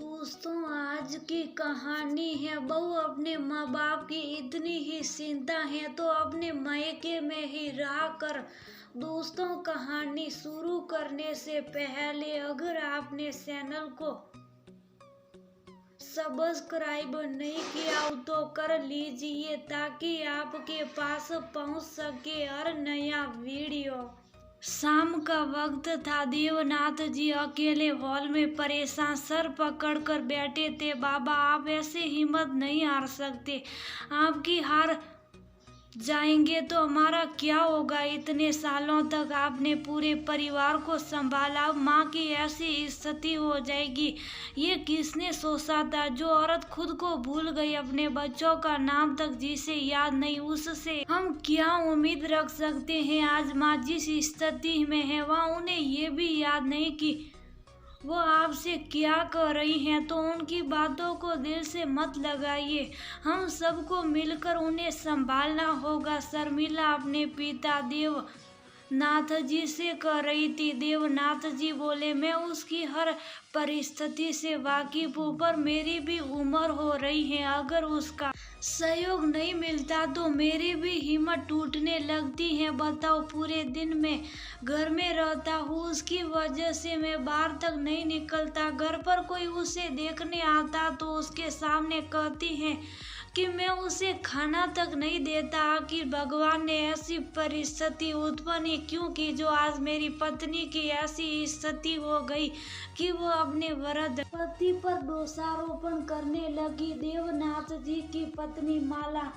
दोस्तों, आज की कहानी है। बहू अपने माँ बाप की इतनी ही चिंता है तो अपने मायके में ही रह कर। दोस्तों, कहानी शुरू करने से पहले अगर आपने चैनल को सब्सक्राइब नहीं किया हो तो कर लीजिए ताकि आपके पास पहुंच सके हर नया वीडियो। शाम का वक्त था। देवनाथ जी अकेले हॉल में परेशान सर पकड़कर बैठे थे। बाबा, आप ऐसे हिम्मत नहीं हार सकते। आपकी हार जाएंगे तो हमारा क्या होगा? इतने सालों तक आपने पूरे परिवार को संभाला, माँ की ऐसी स्थिति हो जाएगी ये किसने सोचा था? जो औरत खुद को भूल गई, अपने बच्चों का नाम तक जिसे याद नहीं, उससे हम क्या उम्मीद रख सकते हैं? आज माँ जिस स्थिति में है वह उन्हें ये भी याद नहीं कि वो आपसे क्या कह रही हैं, तो उनकी बातों को दिल से मत लगाइए। हम सबको मिलकर उन्हें संभालना होगा। शर्मिला अपने पिता देवनाथ जी से कह रही थी। देवनाथ जी बोले, मैं उसकी हर परिस्थिति से वाकिफ हूँ, पर मेरी भी उम्र हो रही है। अगर उसका सहयोग नहीं मिलता तो मेरी भी हिम्मत टूटने लगती है। बताओ, पूरे दिन मैं घर में रहता हूँ, उसकी वजह से मैं बाहर तक नहीं निकलता। घर पर कोई उसे देखने आता तो उसके सामने कहती हैं कि मैं उसे खाना तक नहीं देता। आखिर भगवान ने ऐसी परिस्थिति उत्पन्न क्यों की जो आज मेरी पत्नी की ऐसी स्थिति हो गई कि वो अपने वृद्ध पति पर दोषारोपण करने लगी। देवनाथ जी की पत्नी माला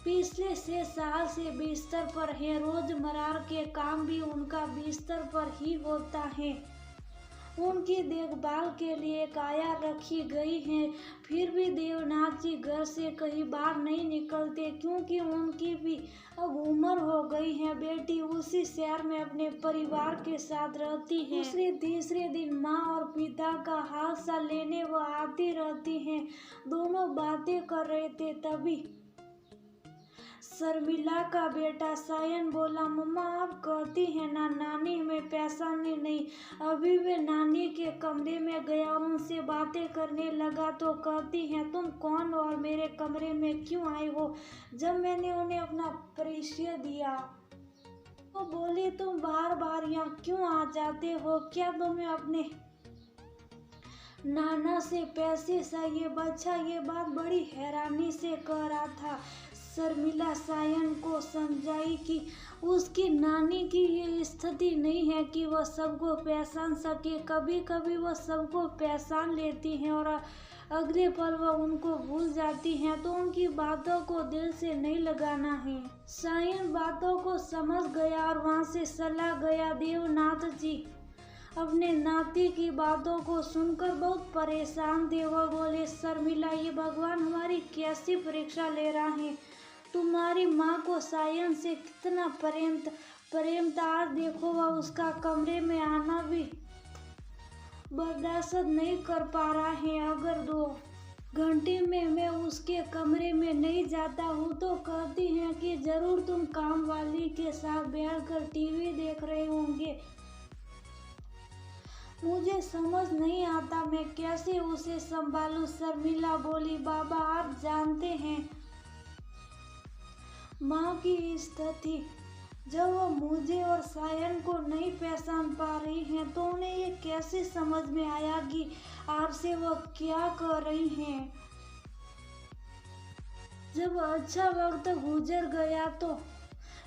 पिछले 6 साल से बिस्तर पर है। रोजमर्रा के काम भी उनका बिस्तर पर ही होता है। उनकी देखभाल के लिए काया रखी गई है, फिर भी देवनाथ जी घर से कहीं बाहर नहीं निकलते क्योंकि उनकी भी अब उम्र हो गई है। बेटी उसी शहर में अपने परिवार के साथ रहती है। दूसरे तीसरे दिन माँ और पिता का हाल लेने वो आती रहती हैं। दोनों बातें कर रहे थे, तभी शर्मिला का बेटा सायन बोला, मम्मा आप कहती हैं ना नानी हमें पहचाने नहीं। अभी वे नानी के कमरे में गया और उनसे बातें करने लगा तो कहती हैं, तुम कौन और मेरे कमरे में क्यों आई हो? जब मैंने उन्हें अपना परिचय दिया तो बोली, तुम बार बार यहाँ क्यों आ जाते हो? क्या तुम्हें अपने नाना से पैसे चाहिए? बच्चा ये बात बड़ी हैरानी से कह रहा था। शर्मिला सायन को समझाई कि उसकी नानी की ये स्थिति नहीं है कि वह सबको पहचान सके। कभी कभी वह सबको पहचान लेती हैं और अगले पल वह उनको भूल जाती हैं, तो उनकी बातों को दिल से नहीं लगाना है। सायन बातों को समझ गया और वहां से चला गया। देवनाथ जी अपने नाती की बातों को सुनकर बहुत परेशान थे। वह बोले, शर्मिला ये भगवान हमारी कैसी परीक्षा ले रहा है? तुम्हारी माँ को सायन से कितना प्रेम था। आज देखो वह उसका कमरे में आना भी बर्दाश्त नहीं कर पा रहा है। अगर 2 घंटे में मैं उसके कमरे में नहीं जाता हूँ तो कहती हैं कि जरूर तुम काम वाली के साथ बैठकर टीवी देख रहे होंगे। मुझे समझ नहीं आता मैं कैसे उसे संभालूं। शर्मिला बोली, बाबा आप जानते हैं माँ की स्थिति। जब वो मुझे और सायन को नहीं पहचान पा रही हैं तो उन्हें ये कैसे समझ में आया कि आपसे वो क्या कर रही हैं? जब अच्छा वक्त गुजर गया तो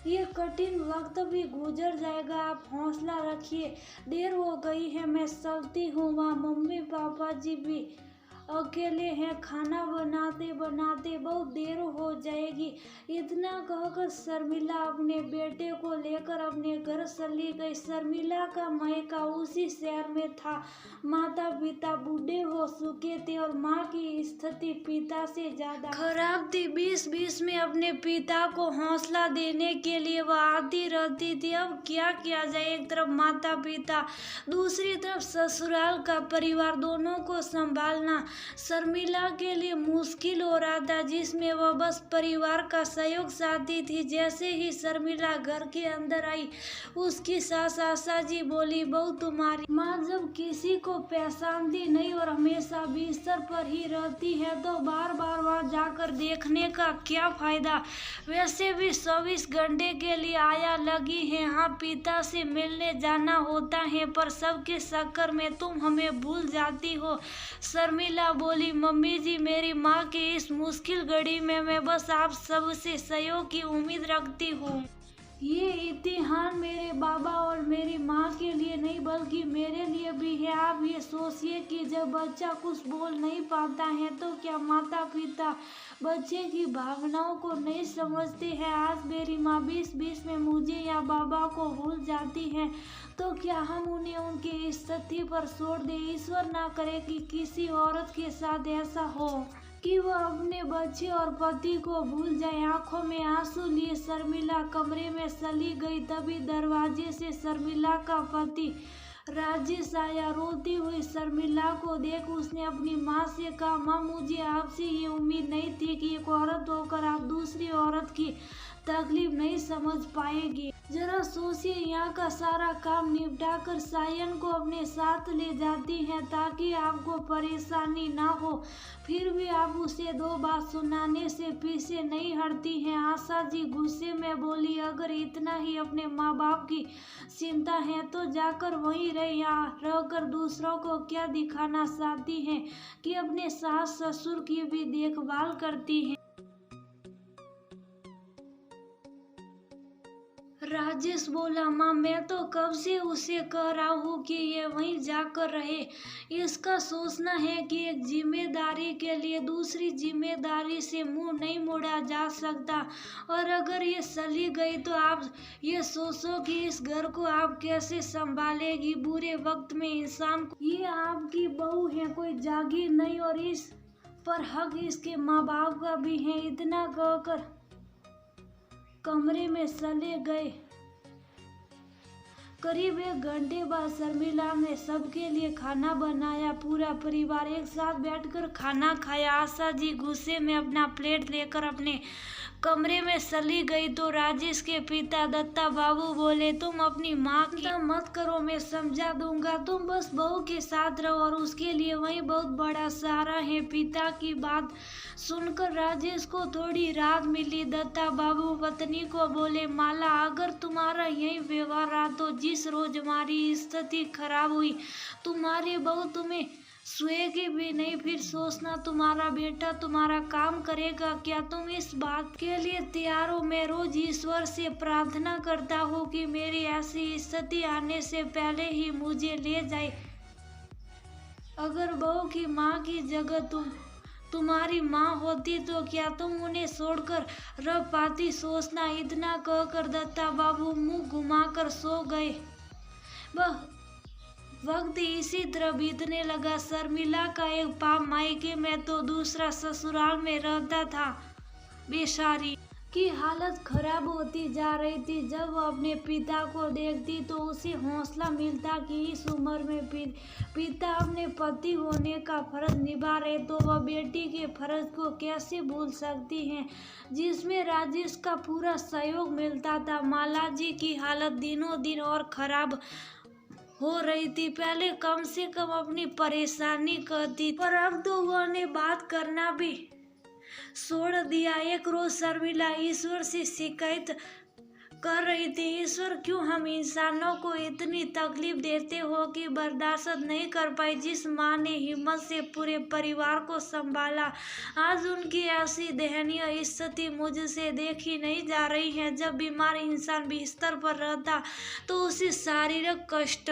ये कठिन वक्त भी गुजर जाएगा। आप हौसला रखिए। देर हो गई है, मैं चलती हूँ। वहाँ मम्मी पापा जी भी अकेले हैं। खाना बनाते बनाते बहुत देर हो जाएगी। इतना कहकर शर्मिला अपने बेटे को लेकर अपने घर चली गई। शर्मिला का मायका उसी शहर में था। माता पिता बूढ़े हो चुके थे और माँ की स्थिति पिता से ज्यादा खराब थी। बीच में अपने पिता को हौसला देने के लिए वह आती रहती थी। अब क्या किया जाए? एक तरफ माता पिता, दूसरी तरफ ससुराल का परिवार, दोनों को संभालना शर्मिला के लिए मुश्किल हो रहा था, जिसमें वह बस परिवार का सहयोग चाहती थी। जैसे ही शर्मिला घर के अंदर आई, उसकी सास आशा जी बोली, बहू तुम्हारी माँ जब किसी को पहचान शांति नहीं और हमेशा बिस्तर पर ही रहती है तो बार बार वहां जाकर देखने का क्या फायदा। वैसे भी 24 घंटे के लिए आया लगी है। हाँ, पिता से मिलने जाना होता है पर सबके चक्कर में तुम हमें भूल जाती हो। शर्मिला बोली, मम्मी जी, मेरी माँ की इस मुश्किल घड़ी में मैं बस आप सबसे सहयोग की उम्मीद रखती हूँ। ये इम्तिहान मेरे बाबा और मेरी माँ के लिए नहीं बल्कि मेरे लिए भी है। आप ये सोचिए कि जब बच्चा कुछ बोल नहीं पाता है तो क्या माता पिता बच्चे की भावनाओं को नहीं समझते हैं। आज मेरी माँ 20-20 में मुझे या बाबा को भूल जाती है तो क्या हम उन्हें उनकी स्थिति पर छोड़ दें। ईश्वर ना करे कि किसी औरत के साथ ऐसा हो कि वह अपने बच्चे और पति को भूल जाए। आंखों में आंसू लिए शर्मिला कमरे में चली गई। तभी दरवाजे से शर्मिला का पति राजेश आया। रोती हुई शर्मिला को देख उसने अपनी माँ से कहा, माँ, मुझे आपसे ये उम्मीद नहीं थी कि एक औरत होकर आप दूसरी औरत की तकलीफ नहीं समझ पाएगी। जरा सोचिए, यहाँ का सारा काम निपटा कर सायन को अपने साथ ले जाती हैं ताकि आपको परेशानी ना हो। फिर भी आप उसे 2 बात सुनाने से पीछे नहीं हटती हैं। आशा जी गुस्से में बोली, अगर इतना ही अपने माँ बाप की चिंता है तो जाकर वहीं रहे। यहाँ रहकर दूसरों को क्या दिखाना चाहती हैं कि अपने सास ससुर की भी देखभाल करती हैं। राजेश बोला, माँ, मैं तो कब से उसे कह रहा हूँ कि ये वहीं जाकर रहे। इसका सोचना है कि एक जिम्मेदारी के लिए दूसरी जिम्मेदारी से मुंह नहीं मोड़ा जा सकता। और अगर ये चली गई तो आप ये सोचो कि इस घर को आप कैसे संभालेगी। बुरे वक्त में इंसान को, ये आपकी बहू है, कोई जागीर नहीं, और इस पर हक इसके माँ बाप का भी है। इतना कहकर कमरे में चले गए। करीब 1 घंटे बाद शर्मिला ने सबके लिए खाना बनाया। पूरा परिवार एक साथ बैठकर खाना खाया। आशा जी गुस्से में अपना प्लेट लेकर अपने कमरे में चली गई तो राजेश के पिता दत्ता बाबू बोले, तुम अपनी माँ की चिंता मत करो, मैं समझा दूंगा, तुम बस बहू के साथ रहो और उसके लिए वही बहुत बड़ा सहारा है। पिता की बात सुनकर राजेश को थोड़ी राहत मिली। दत्ता बाबू पत्नी को बोले, माला, अगर तुम्हारा यही व्यवहार रहा तो जिस रोज हमारी स्थिति खराब हुई तुम्हारी बहू तुम्हें सोएगी भी नहीं। फिर सोचना, तुम्हारा बेटा तुम्हारा काम करेगा क्या? तुम इस बात के लिए तैयार हो? मैं रोज ईश्वर से प्रार्थना करता हूँ कि मेरी ऐसी स्थिति आने से पहले ही मुझे ले जाए। अगर बहू की माँ की जगह तुम्हारी माँ होती तो क्या तुम उन्हें छोड़कर रह पाती? सोचना। इतना कहकर दत्ता बाबू मुंह घुमाकर सो गए। वह वक्त इसी तरह बीतने लगा। शर्मिला का एक पाप मायके में तो दूसरा ससुराल में रहता था। बेचारी की हालत खराब होती जा रही थी। जब वह अपने पिता को देखती तो उसे हौसला मिलता कि इस उम्र में पिता अपने पति होने का फर्ज निभा रहे तो वह बेटी के फर्ज को कैसे भूल सकती हैं, जिसमें राजेश का पूरा सहयोग मिलता था। माला जी की हालत दिनों दिन और खराब हो रही थी। पहले कम से कम अपनी परेशानी कहती, पर अब तो उन्होंने बात करना भी छोड़ दिया। एक रोज शर्मिला ईश्वर से शिकायत कर रही थी, ईश्वर, क्यों हम इंसानों को इतनी तकलीफ देते हो कि बर्दाश्त नहीं कर पाई। जिस माँ ने हिम्मत से पूरे परिवार को संभाला, आज उनकी ऐसी दयनीय स्थिति मुझसे देखी नहीं जा रही है। जब बीमार इंसान बिस्तर पर रहता तो उसे शारीरिक कष्ट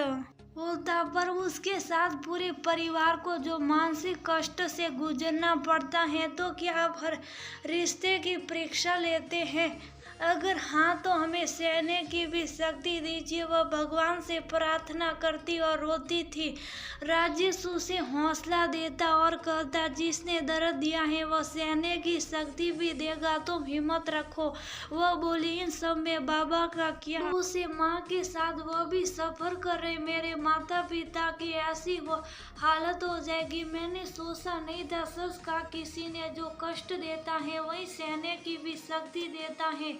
होता, पर उसके साथ पूरे परिवार को जो मानसिक कष्ट से गुजरना पड़ता है, तो क्या आप हर रिश्ते की परीक्षा लेते हैं? अगर हाँ तो हमें सहने की भी शक्ति दीजिए। वह भगवान से प्रार्थना करती और रोती थी। राजेश उसे हौसला देता और कहता, जिसने दर्द दिया है वह सहने की शक्ति भी देगा, तुम हिम्मत रखो। वह बोली, इन सब में बाबा का क्या? उसे माँ के साथ वह भी सफर कर रहे। मेरे माता पिता की ऐसी वो हालत हो जाएगी, मैंने सोचा नहीं था। सच का किसी ने जो कष्ट देता है वही सहने की भी शक्ति देता है।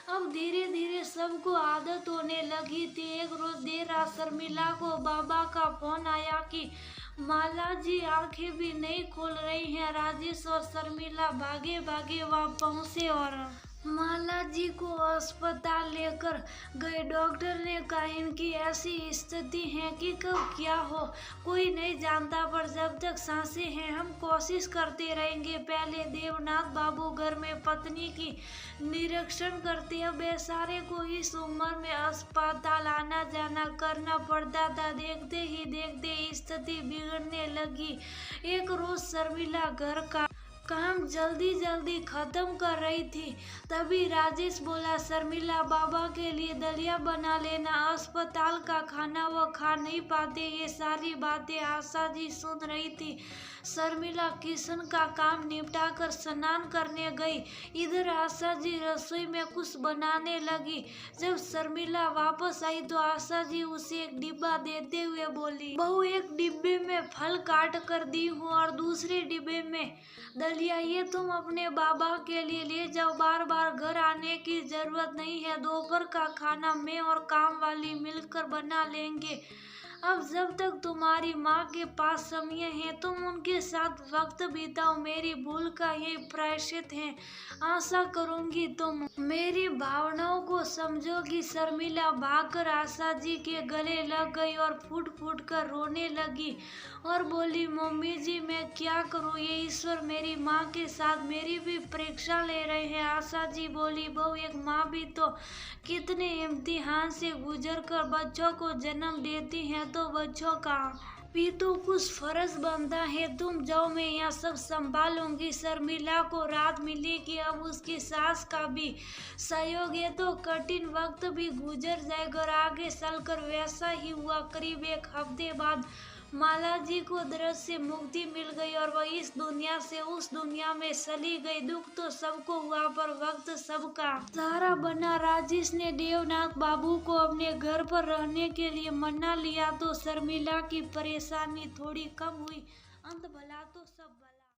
अब धीरे धीरे सबको आदत होने लगी थी। एक रोज देर रात शर्मिला को बाबा का फोन आया कि माला जी आंखें भी नहीं खोल रही हैं। राजेश और शर्मिला भागे भागे वहां पहुंचे और माला जी को अस्पताल लेकर गए। डॉक्टर ने कहा इनकी ऐसी स्थिति है कि कब क्या हो कोई नहीं जानता, पर जब तक सांसें हैं हम कोशिश करते रहेंगे। पहले देवनाथ बाबू घर में पत्नी की निरीक्षण करते, अब बेचारे को इस उम्र में अस्पताल आना जाना करना पड़ता था। देखते ही देखते स्थिति बिगड़ने लगी। एक रोज शर्मिला घर का काम जल्दी जल्दी खत्म कर रही थी, तभी राजेश बोला शर्मिला बाबा के लिए दलिया बना लेना, अस्पताल का खाना वो खा नहीं पाते। ये सारी बातें आशा जी सुन रही थी। शर्मिला किचन का काम निपटा कर स्नान करने गई। इधर आशा जी रसोई में कुछ बनाने लगी। जब शर्मिला वापस आई तो आशा जी उसे एक डिब्बा देते हुए बोली, बहू एक डिब्बे में फल काट कर दी हूँ और दूसरे डिब्बे में दलिया, ये तुम अपने बाबा के लिए ले जाओ, बार बार घर आने की जरूरत नहीं है। दोपहर का खाना मैं और काम वाली मिलकर बना लेंगे। अब जब तक तुम्हारी माँ के पास समय है तुम उनके साथ वक्त बिताओ। मेरी भूल का ये प्रायश्चित है। आशा करूंगी तुम मेरी भावनाओं को समझोगी। शर्मिला भागकर आशा जी के गले लग गई और फूट फूट कर रोने लगी और बोली, मम्मी जी मैं क्या करूं, ये ईश्वर मेरी माँ के साथ मेरी भी परीक्षा ले रहे हैं। आशा जी बोली, बहू एक माँ भी तो कितने इम्तिहान से गुजर कर बच्चों को जन्म देती है, तो बच्चों का भी तो कुछ फर्ज बनता है। तुम जाओ मैं यहाँ सब संभालूंगी। शर्मिला को रात मिली कि अब उसकी सास का भी सहयोग है तो कठिन वक्त भी गुजर जाएगा। और आगे चलकर वैसा ही हुआ। करीब एक हफ्ते बाद माला जी को दर्द से मुक्ति मिल गई और वह इस दुनिया से उस दुनिया में चली गई। दुख तो सबको हुआ पर वक्त सबका सहारा बना। राजेश ने देवनाथ बाबू को अपने घर पर रहने के लिए मना लिया तो शर्मिला की परेशानी थोड़ी कम हुई। अंत भला तो सब भला।